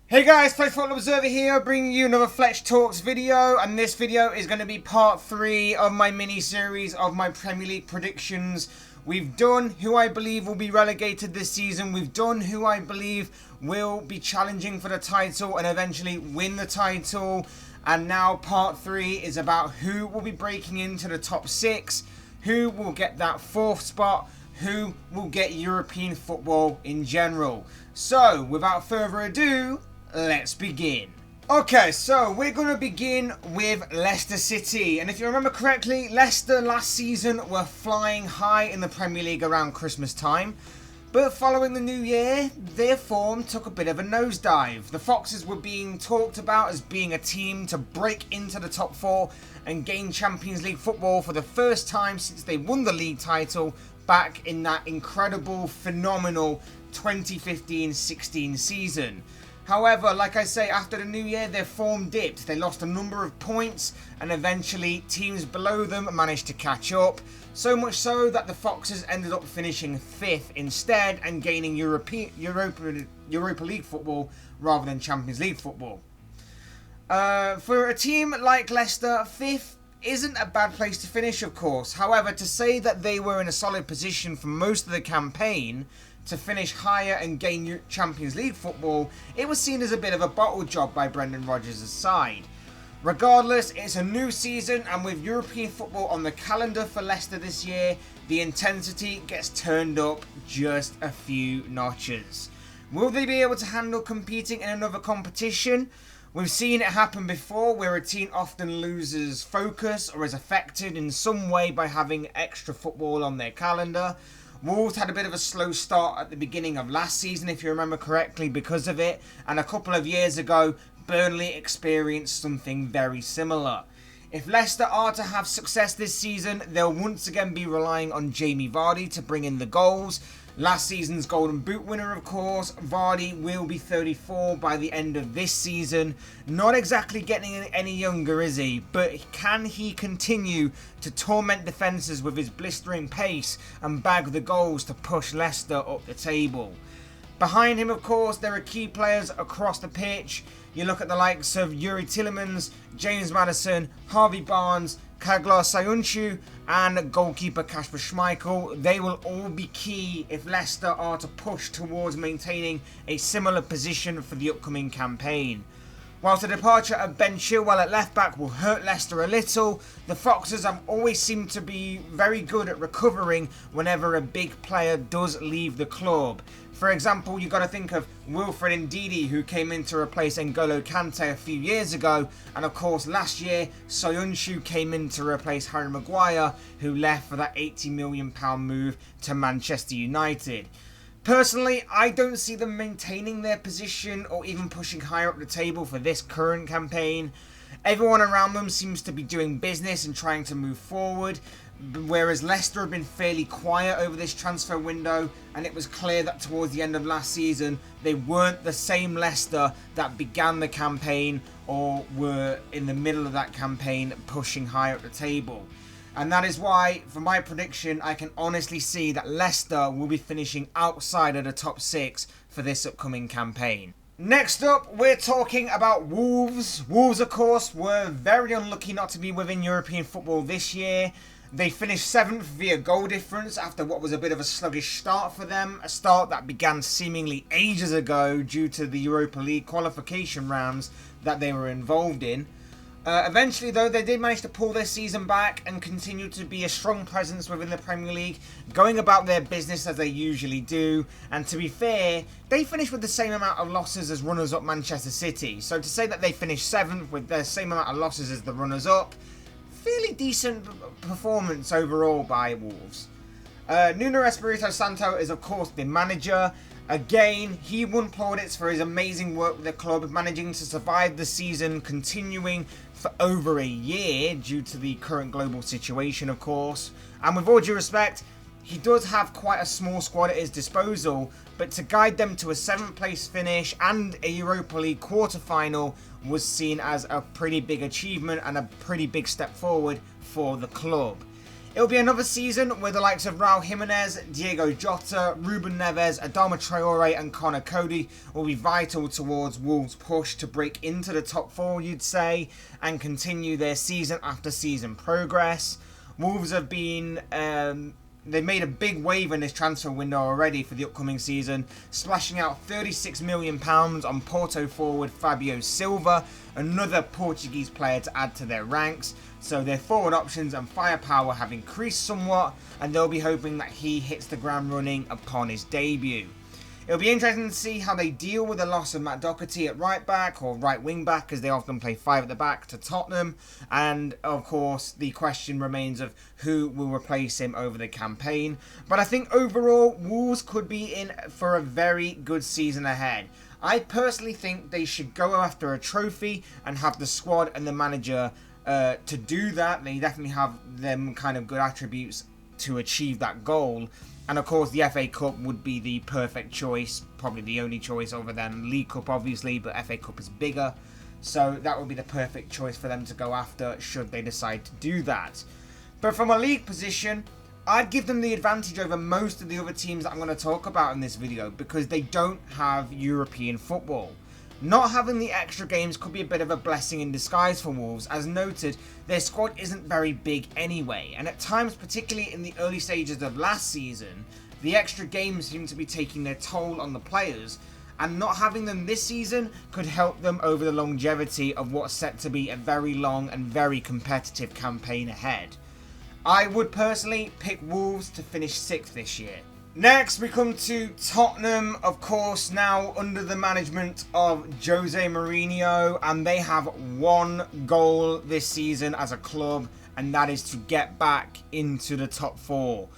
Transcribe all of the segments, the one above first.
Hey guys, Fletch Football Observer here, bringing you another Fletch Talks video, and this video is going to be part 3 of my mini-series of my Premier League predictions. We've done who I believe will be relegated this season, we've done who I believe will be challenging for the title and eventually win the title, and now part 3 is about who will be breaking into the top 6, who will get that 4th spot, who will get European football in general. So, without further ado, let's begin. Okay, so we're going to begin with Leicester City. And if you remember correctly, Leicester last season were flying high in the Premier League around Christmas time. But following the new year, their form took a bit of a nosedive. The Foxes were being talked about as being a team to break into the top 4 and gain Champions League football for the first time since they won the league title back in that incredible, phenomenal 2015-16 season. However, like I say, after the new year, their form dipped. They lost a number of points, and eventually teams below them managed to catch up. So much so that the Foxes ended up finishing 5th instead and gaining Europa League football rather than Champions League football. For a team like Leicester, 5th isn't a bad place to finish, of course. However, to say that they were in a solid position for most of the campaign to finish higher and gain Champions League football, it was seen as a bit of a bottle job by Brendan Rodgers' side. Regardless, it's a new season, and with European football on the calendar for Leicester this year, the intensity gets turned up just a few notches. Will they be able to handle competing in another competition? We've seen it happen before, where a team often loses focus or is affected in some way by having extra football on their calendar. Wolves had a bit of a slow start at the beginning of last season, if you remember correctly, because of it, and a couple of years ago, Burnley experienced something very similar. If Leicester are to have success this season, they'll once again be relying on Jamie Vardy to bring in the goals. Last season's Golden Boot winner, of course. Vardy will be 34 by the end of this season. Not exactly getting any younger, is he? But can he continue to torment defences with his blistering pace and bag the goals to push Leicester up the table? Behind him, of course, there are key players across the pitch. You look at the likes of Yuri Tielemans, James Maddison, Harvey Barnes, Kaglar Sayuncu and goalkeeper Kasper Schmeichel. They will all be key if Leicester are to push towards maintaining a similar position for the upcoming campaign. Whilst the departure of Ben Chilwell at left back will hurt Leicester a little, the Foxes have always seemed to be very good at recovering whenever a big player does leave the club. For example, you've got to think of Wilfred Ndidi, who came in to replace N'Golo Kante a few years ago, and of course last year Soyuncu came in to replace Harry Maguire, who left for that £80 million move to Manchester United. Personally, I don't see them maintaining their position or even pushing higher up the table for this current campaign. Everyone around them seems to be doing business and trying to move forward, whereas Leicester have been fairly quiet over this transfer window, and it was clear that towards the end of last season they weren't the same Leicester that began the campaign or were in the middle of that campaign pushing higher up the table. And that is why, for my prediction, I can honestly see that Leicester will be finishing outside of the top 6 for this upcoming campaign. Next up, we're talking about Wolves. Wolves, of course, were very unlucky not to be within European football this year. They finished 7th via goal difference after what was a bit of a sluggish start for them. A start that began seemingly ages ago due to the Europa League qualification rounds that they were involved in. Eventually, though, they did manage to pull their season back and continue to be a strong presence within the Premier League, going about their business as they usually do. And to be fair, they finished with the same amount of losses as runners-up Manchester City. So to say that they finished 7th with the same amount of losses as the runners-up, fairly decent performance overall by Wolves. Nuno Espirito Santo is, of course, the manager. Again, he won plaudits for his amazing work with the club, managing to survive the season, continuing for over a year due to the current global situation, of course. And with all due respect, he does have quite a small squad at his disposal, but to guide them to a 7th place finish and a Europa League quarter-final was seen as a pretty big achievement and a pretty big step forward for the club. It'll be another season where the likes of Raul Jimenez, Diego Jota, Ruben Neves, Adama Traore and Connor Cody will be vital towards Wolves' push to break into the top 4, you'd say, and continue their season after season progress. Wolves have been... They've made a big wave in this transfer window already for the upcoming season, splashing out £36 million on Porto forward Fabio Silva, another Portuguese player to add to their ranks. So their forward options and firepower have increased somewhat, and they'll be hoping that he hits the ground running upon his debut. It'll be interesting to see how they deal with the loss of Matt Doherty at right back or right wing back, as they often play 5 at the back, to Tottenham. And of course the question remains of who will replace him over the campaign. But I think overall Wolves could be in for a very good season ahead. I personally think they should go after a trophy and have the squad and the manager to do that. They definitely have them kind of good attributes to achieve that goal. And of course the FA Cup would be the perfect choice, probably the only choice other than League Cup obviously, but FA Cup is bigger. So that would be the perfect choice for them to go after should they decide to do that. But from a league position, I'd give them the advantage over most of the other teams that I'm going to talk about in this video because they don't have European football. Not having the extra games could be a bit of a blessing in disguise for Wolves. As noted, their squad isn't very big anyway, and at times, particularly in the early stages of last season, the extra games seem to be taking their toll on the players, and not having them this season could help them over the longevity of what's set to be a very long and very competitive campaign ahead. I would personally pick Wolves to finish 6th this year. Next, we come to Tottenham, of course, now under the management of Jose Mourinho, and they have one goal this season as a club, and that is to get back into the top 4.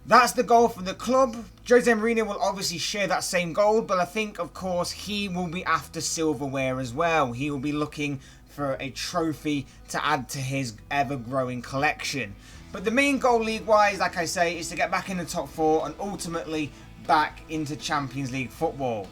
That's the goal for the club. Jose Mourinho will obviously share that same goal, but I think, of course, he will be after silverware as well. He will be looking for a trophy to add to his ever-growing collection. But the main goal league-wise, like I say, is to get back in the top 4 and ultimately back into Champions League football.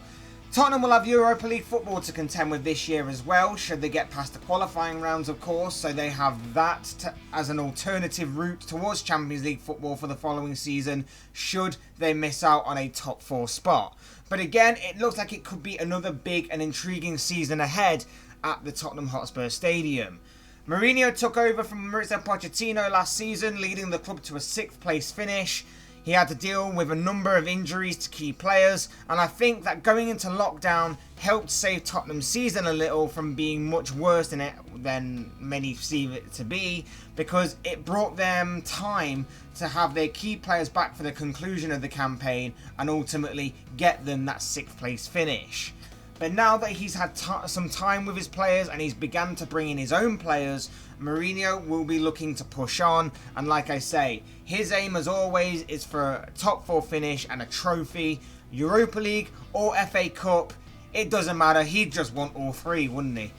Tottenham will have Europa League football to contend with this year as well, should they get past the qualifying rounds, of course, so they have that as an alternative route towards Champions League football for the following season, should they miss out on a top 4 spot. But again, it looks like it could be another big and intriguing season ahead at the Tottenham Hotspur Stadium. Mourinho took over from Mauricio Pochettino last season, leading the club to a 6th place finish. He had to deal with a number of injuries to key players, and I think that going into lockdown helped save Tottenham's season a little from being much worse than many perceive it to be, because it brought them time to have their key players back for the conclusion of the campaign and ultimately get them that 6th place finish. But now that he's had some time with his players and he's begun to bring in his own players, Mourinho will be looking to push on. And like I say, his aim as always is for a top 4 finish and a trophy, Europa League or FA Cup. It doesn't matter, he'd just want all 3, wouldn't he?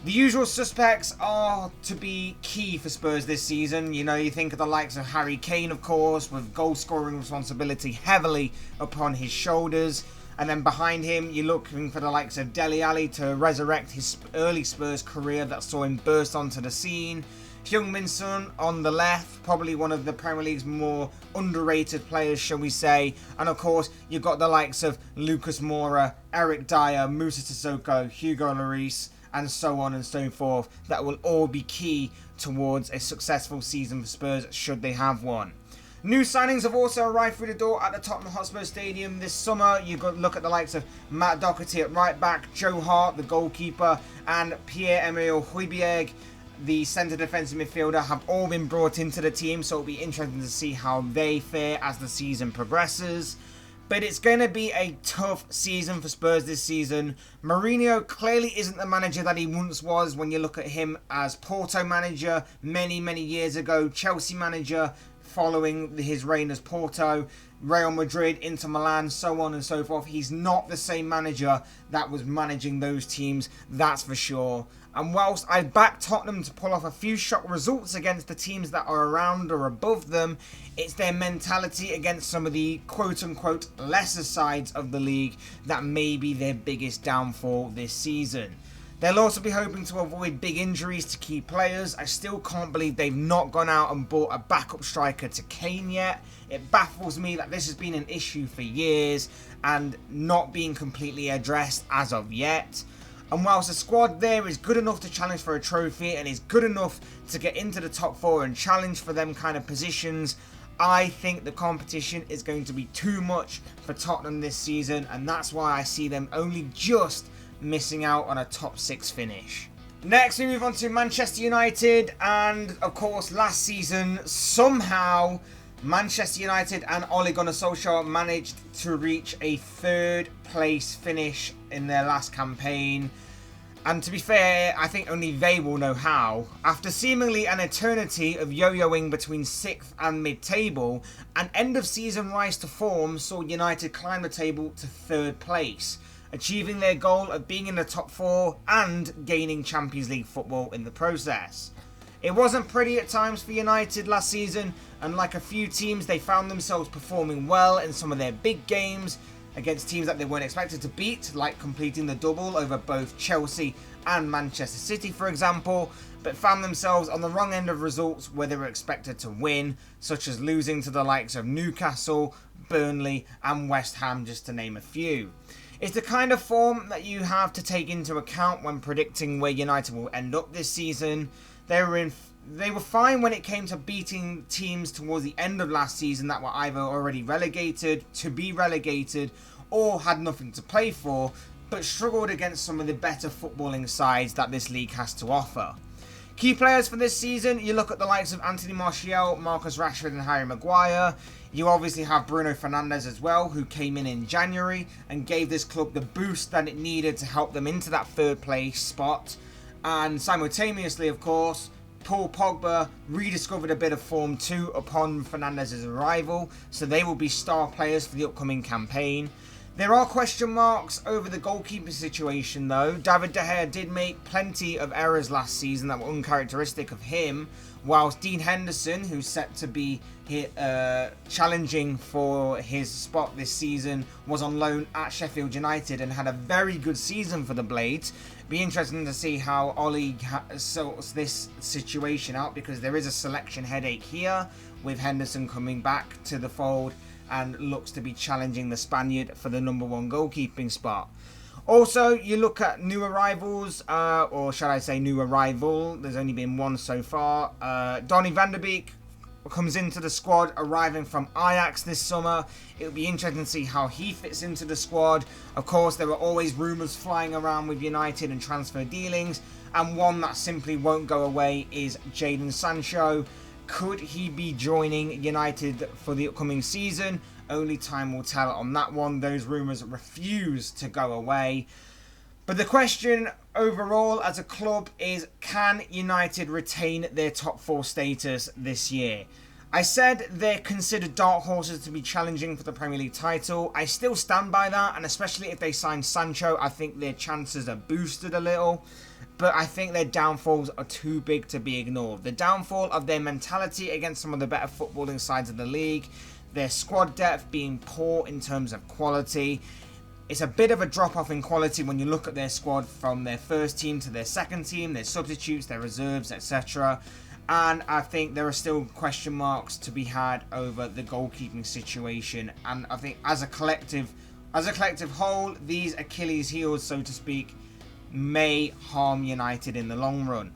The usual suspects are to be key for Spurs this season. You know, you think of the likes of Harry Kane, of course, with goal scoring responsibility heavily upon his shoulders. And then behind him, you're looking for the likes of Dele Alli to resurrect his early Spurs career that saw him burst onto the scene. Heung-min Son on the left, probably one of the Premier League's more underrated players, shall we say. And of course, you've got the likes of Lucas Moura, Eric Dyer, Moussa Sissoko, Hugo Lloris, and so on and so forth. That will all be key towards a successful season for Spurs, should they have one. New signings have also arrived through the door at the Tottenham Hotspur Stadium this summer. You've got to look at the likes of Matt Doherty at right back, Joe Hart, the goalkeeper, and Pierre-Emile Højbjerg, the centre defensive midfielder, have all been brought into the team, so it'll be interesting to see how they fare as the season progresses. But it's going to be a tough season for Spurs this season. Mourinho clearly isn't the manager that he once was when you look at him as Porto manager many years ago, Chelsea manager following his reign as Porto, Real Madrid, Inter Milan, so on and so forth. He's not the same manager that was managing those teams, that's for sure. And whilst I back Tottenham to pull off a few shock results against the teams that are around or above them, it's their mentality against some of the quote-unquote lesser sides of the league that may be their biggest downfall this season. They'll also be hoping to avoid big injuries to key players. I still can't believe they've not gone out and bought a backup striker to Kane yet. It baffles me that this has been an issue for years and not being completely addressed as of yet. And whilst the squad there is good enough to challenge for a trophy and is good enough to get into the top 4 and challenge for them kind of positions, I think the competition is going to be too much for Tottenham this season, and that's why I see them only just missing out on a top 6 finish. Next we move on to Manchester United, and of course last season somehow Manchester United and Ole Gunnar Solskjaer managed to reach a 3rd place finish in their last campaign. And to be fair, I think only they will know how. After seemingly an eternity of yo-yoing between 6th and mid-table, an end-of-season rise to form saw United climb the table to 3rd place, achieving their goal of being in the top 4 and gaining Champions League football in the process. It wasn't pretty at times for United last season, and like a few teams, they found themselves performing well in some of their big games against teams that they weren't expected to beat, like completing the double over both Chelsea and Manchester City, for example, but found themselves on the wrong end of results where they were expected to win, such as losing to the likes of Newcastle, Burnley and West Ham, just to name a few. It's the kind of form that you have to take into account when predicting where United will end up this season. They were fine when it came to beating teams towards the end of last season that were either already relegated, to be relegated, or had nothing to play for, but struggled against some of the better footballing sides that this league has to offer. Key players for this season, you look at the likes of Anthony Martial, Marcus Rashford and Harry Maguire. You obviously have Bruno Fernandes as well, who came in January and gave this club the boost that it needed to help them into that 3rd place spot. And simultaneously, of course, Paul Pogba rediscovered a bit of form too upon Fernandes' arrival, so they will be star players for the upcoming campaign. There are question marks over the goalkeeper situation though. David De Gea did make plenty of errors last season that were uncharacteristic of him, whilst Dean Henderson, who's set to be challenging for his spot this season, was on loan at Sheffield United and had a very good season for the Blades. Be interesting to see how Ole sorts this situation out, because there is a selection headache here with Henderson coming back to the fold and looks to be challenging the Spaniard for the number 1 goalkeeping spot. Also, you look at new arrivals, or shall I say new arrival, there's only been one so far. Donny van der Beek comes into the squad, arriving from Ajax this summer. It'll be interesting to see how he fits into the squad. Of course, there are always rumours flying around with United and transfer dealings, and one that simply won't go away is Jadon Sancho. Could he be joining United for the upcoming season? Only time will tell on that one. Those rumours refuse to go away. But the question overall as a club is, can United retain their top 4 status this year? I said they're considered dark horses to be challenging for the Premier League title. I still stand by that, and especially if they sign Sancho, I think their chances are boosted a little. But I think their downfalls are too big to be ignored. The downfall of their mentality against some of the better footballing sides of the league, their squad depth being poor in terms of quality. It's a bit of a drop-off in quality when you look at their squad from their first team to their second team, their substitutes, their reserves, etc. And I think there are still question marks to be had over the goalkeeping situation. And I think as a collective whole, these Achilles heels, so to speak, may harm United in the long run.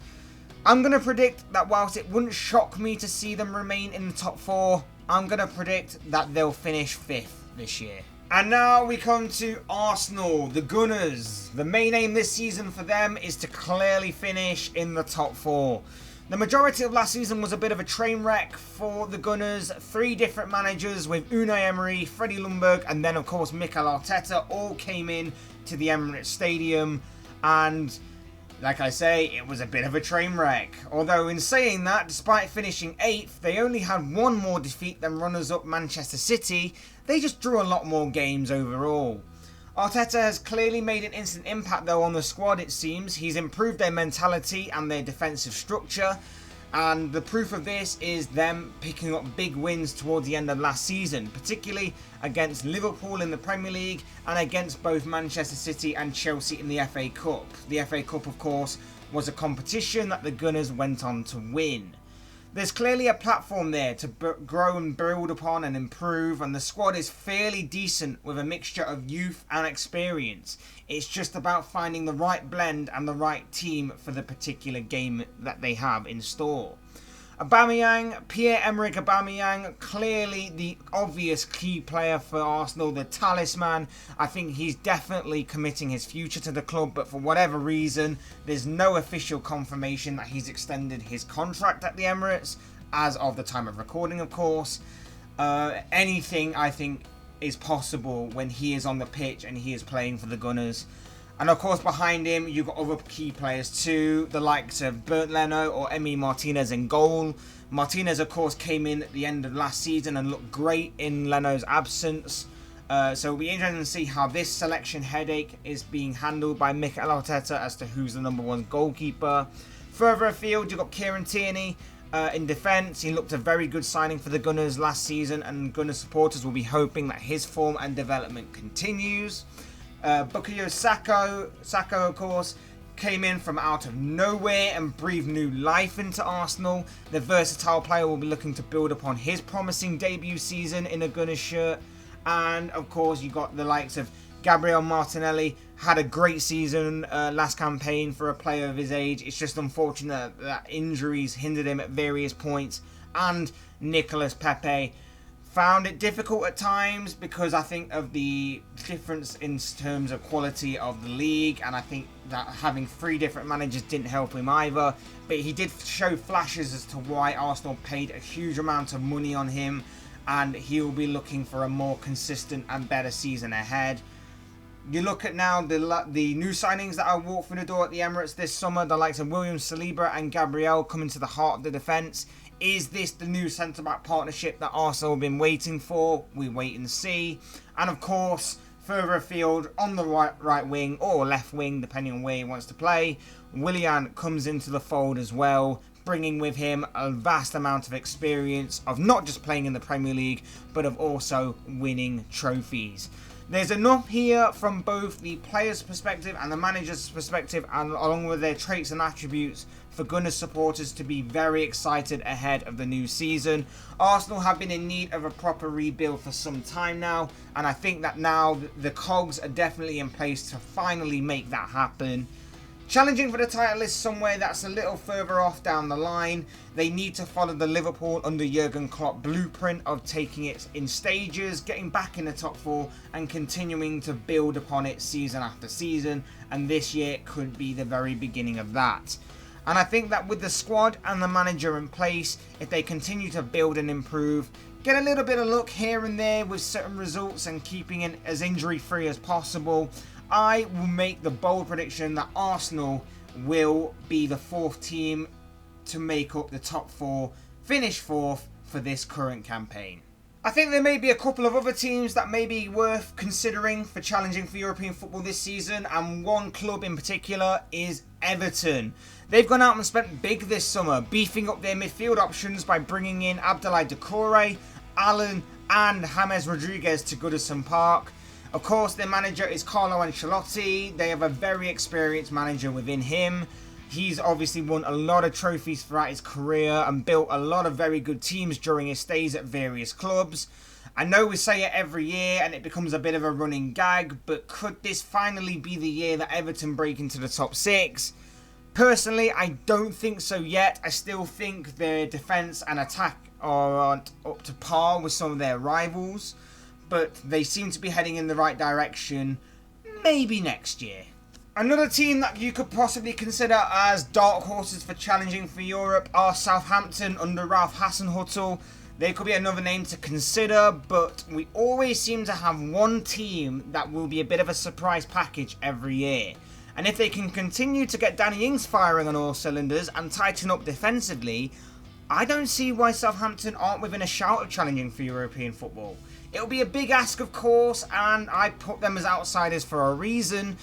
I'm going to predict that whilst it wouldn't shock me to see them remain in the top 4, I'm going to predict that they'll finish 5th this year. And now we come to Arsenal, the Gunners. The main aim this season for them is to clearly finish in the top 4. The majority of last season was a bit of a train wreck for the Gunners. 3 different managers with Unai Emery, Freddie Ljungberg, and then of course Mikel Arteta all came in to the Emirates Stadium, and like I say, it was a bit of a train wreck. Although in saying that, despite finishing 8th, they only had 1 more defeat than runners-up Manchester City. They just drew a lot more games overall. Arteta has clearly made an instant impact though on the squad, it seems. He's improved their mentality and their defensive structure. And the proof of this is them picking up big wins towards the end of last season, particularly against Liverpool in the Premier League and against both Manchester City and Chelsea in the FA Cup. The FA Cup, of course, was a competition that the Gunners went on to win. There's clearly a platform there to grow and build upon and improve, and the squad is fairly decent with a mixture of youth and experience. It's just about finding the right blend and the right team for the particular game that they have in store. Aubameyang, Pierre-Emerick Aubameyang, clearly the obvious key player for Arsenal, the talisman. I think he's definitely committing his future to the club, but for whatever reason, there's no official confirmation that he's extended his contract at the Emirates, as of the time of recording, of course. Anything, I think, is possible when he is on the pitch and he is playing for the Gunners. And of course behind him you've got other key players too, the likes of Bernd Leno or Emi Martinez in goal. Martinez of course came in at the end of last season and looked great in Leno's absence. So it'll be interesting to see how this selection headache is being handled by Mikel Arteta as to who's the number one goalkeeper. Further afield you've got Kieran Tierney in defence. He looked a very good signing for the Gunners last season, and Gunners supporters will be hoping that his form and development continues. Bukayo Saka, of course, came in from out of nowhere and breathed new life into Arsenal. The versatile player will be looking to build upon his promising debut season in a Gunners shirt. And of course, you got the likes of Gabriel Martinelli, had a great season last campaign for a player of his age. It's just unfortunate that injuries hindered him at various points. And Nicolas Pepe found it difficult at times because I think of the difference in terms of quality of the league, and I think that having 3 different managers didn't help him either. But he did show flashes as to why Arsenal paid a huge amount of money on him, and he'll be looking for a more consistent and better season ahead. You look at now the new signings that are walked through the door at the Emirates this summer, the likes of William Saliba and Gabriel coming to the heart of the defence. Is this the new centre-back partnership that Arsenal have been waiting for? We wait and see. And of course, further afield on the right wing or left wing, depending on where he wants to play, Willian comes into the fold as well, bringing with him a vast amount of experience of not just playing in the Premier League, but of also winning trophies. There's enough here from both the player's perspective and the manager's perspective, and along with their traits and attributes, for Gunners supporters to be very excited ahead of the new season. Arsenal have been in need of a proper rebuild for some time now, and I think that now the cogs are definitely in place to finally make that happen. Challenging for the title is somewhere that's a little further off down the line. They need to follow the Liverpool under Jurgen Klopp blueprint of taking it in stages, getting back in the top 4 and continuing to build upon it season after season, and this year could be the very beginning of that. And I think that with the squad and the manager in place, if they continue to build and improve, get a little bit of luck here and there with certain results and keeping it as injury free as possible, I will make the bold prediction that Arsenal will be the 4th team to make up the top 4, finish 4th for this current campaign. I think there may be a couple of other teams that may be worth considering for challenging for European football this season, and one club in particular is Everton. They've gone out and spent big this summer, beefing up their midfield options by bringing in Abdoulaye Doucouré, Allen and James Rodriguez to Goodison Park. Of course, their manager is Carlo Ancelotti. They have a very experienced manager within him. He's obviously won a lot of trophies throughout his career and built a lot of very good teams during his stays at various clubs. I know we say it every year and it becomes a bit of a running gag, but could this finally be the year that Everton break into the top 6? Personally, I don't think so yet. I still think their defence and attack aren't up to par with some of their rivals, but they seem to be heading in the right direction, maybe next year. Another team that you could possibly consider as dark horses for challenging for Europe are Southampton under Ralph Hasenhüttl. They could be another name to consider, but we always seem to have one team that will be a bit of a surprise package every year. And if they can continue to get Danny Ings firing on all cylinders and tighten up defensively, I don't see why Southampton aren't within a shout of challenging for European football. It'll be a big ask, of course, and I put them as outsiders for a reason,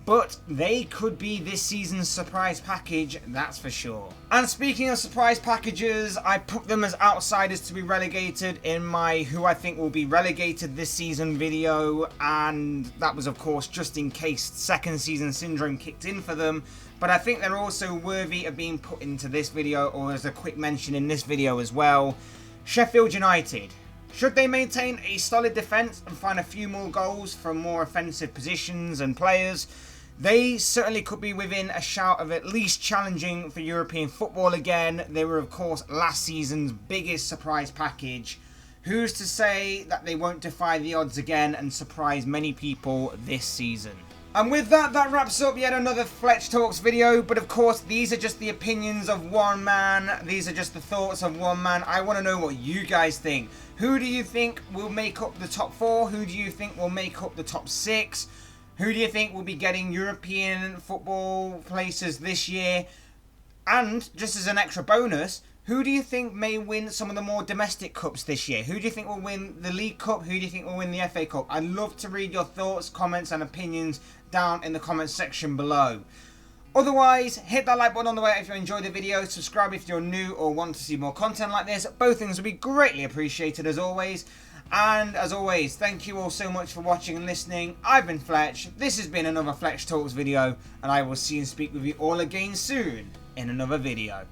but they could be this season's surprise package, that's for sure. And speaking of surprise packages, I put them as outsiders to be relegated in my who I think will be relegated this season video, and that was of course just in case second season syndrome kicked in for them. But I think they're also worthy of being put into this video, or as a quick mention in this video as well. Sheffield United. Should they maintain a solid defence and find a few more goals from more offensive positions and players, they certainly could be within a shout of at least challenging for European football again. They were of course last season's biggest surprise package. Who's to say that they won't defy the odds again and surprise many people this season? And with that, that wraps up yet another Fletch Talks video. But of course, these are just the opinions of one man. These are just the thoughts of one man. I want to know what you guys think. Who do you think will make up the top 4? Who do you think will make up the top 6? Who do you think will be getting European football places this year? And just as an extra bonus, who do you think may win some of the more domestic cups this year? Who do you think will win the League Cup? Who do you think will win the FA Cup? I'd love to read your thoughts, comments and opinions down in the comments section below. Otherwise, hit that like button on the way if you enjoyed the video. Subscribe if you're new or want to see more content like this. Both things would be greatly appreciated as always. And as always, thank you all so much for watching and listening. I've been Fletch. This has been another Fletch Talks video. And I will see and speak with you all again soon in another video.